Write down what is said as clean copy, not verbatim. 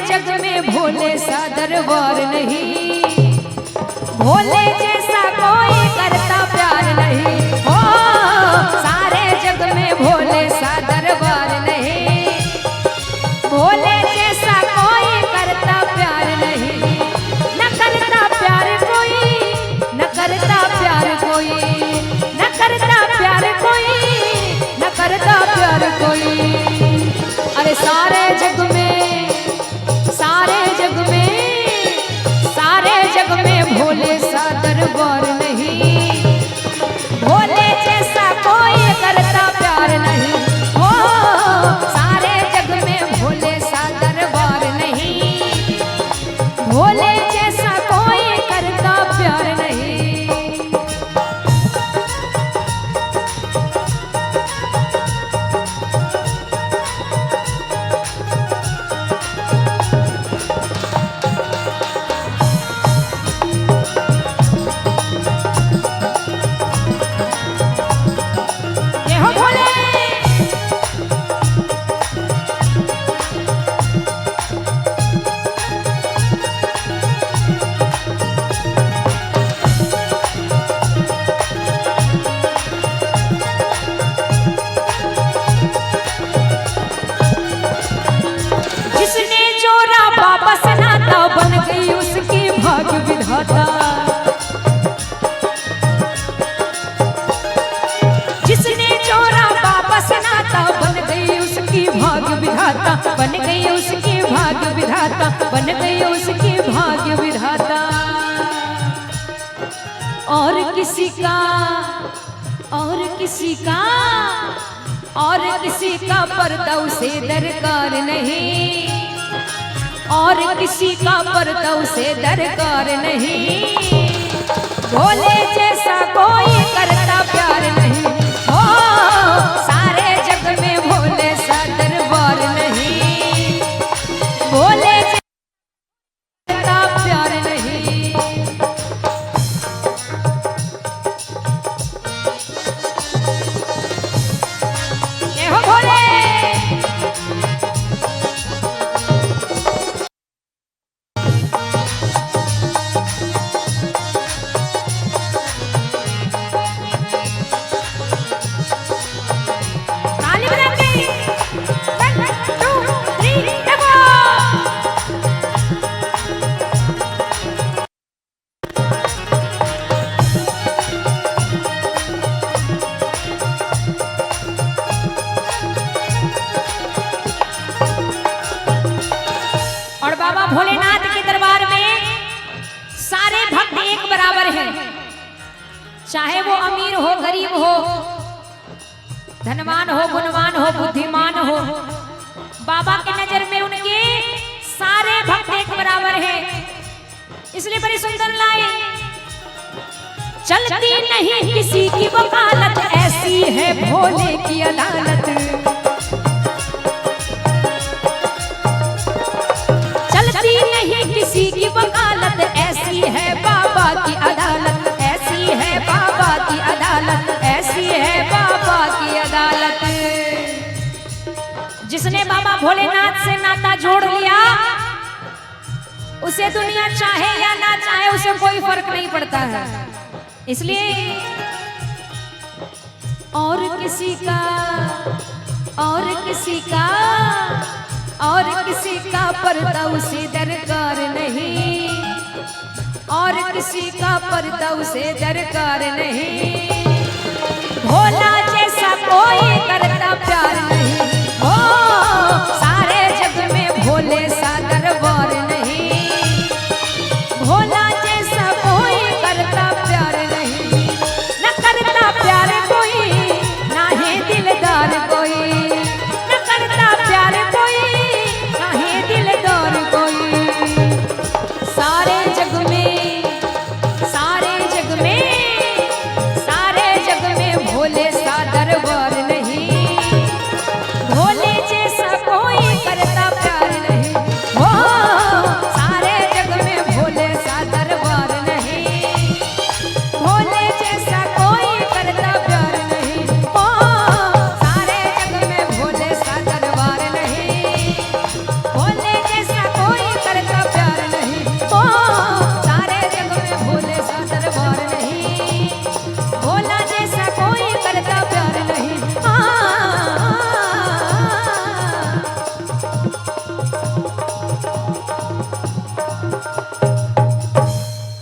जग में भोले सा दरबार नहीं, भोले जैसा कोई करता प्यार नहीं। ओ सारे जग में भोले सा दरबार नहीं, भोले जैसा कोई करता प्यार नहीं। न करता प्यार कोई, न करता प्यार कोई, न करता प्यार कोई, न करता प्यार कोई। अरे सारे जग में, सारे जग में, सारे जग में भोले सा दरबार नहीं, भोले जैसा कोई करता प्यार नहीं। हो सारे जग में भोले सा दरबार नहीं, भोले जैसा कोई करता प्यार नहीं। जिसने चोरा वापस नाता बन गई उसकी भाग्य विधाता, बन गई उसकी भाग्य विधाता, बन गई उसकी भाग्य विधाता। और किसी का, और किसी का, और किसी का पर्दा उसे दरकार नहीं, और किसी का पर्दा उसे दरकार नहीं। भोले जैसा कोई करता प्यार नहीं। हो सारे जग में भोले सा दरबार नहीं, भोले जैसा प्यार नहीं। ये हो भोले। और बाबा भोलेनाथ के दरबार में सारे भक्त एक बराबर हैं, चाहे वो अमीर हो, गरीब हो, धनवान हो, गुणवान हो, बुद्धिमान हो। बाबा की नजर में उनके सारे भक्त एक बराबर हैं। इसलिए बड़ी सुंदर लाइन, चलती नहीं किसी की वकालत, ऐसी है भोले की अदालत। चलती नहीं किसी की वकालत, ऐसी है बाबा की अदालत, ऐसी है बाबा की अदालत, ऐसी है बाबा की अदालत। जिसने बाबा भोलेनाथ से नाता जोड़ लिया, उसे दुनिया चाहे या ना चाहे उसे कोई फर्क नहीं पड़ता है। इसलिए और किसी का, और किसी का, और किसी का पर्दा उसे दरकार नहीं, और किसी का पर्दा उसे दरकार नहीं। भोला जैसा कोई करता प्यार नहीं।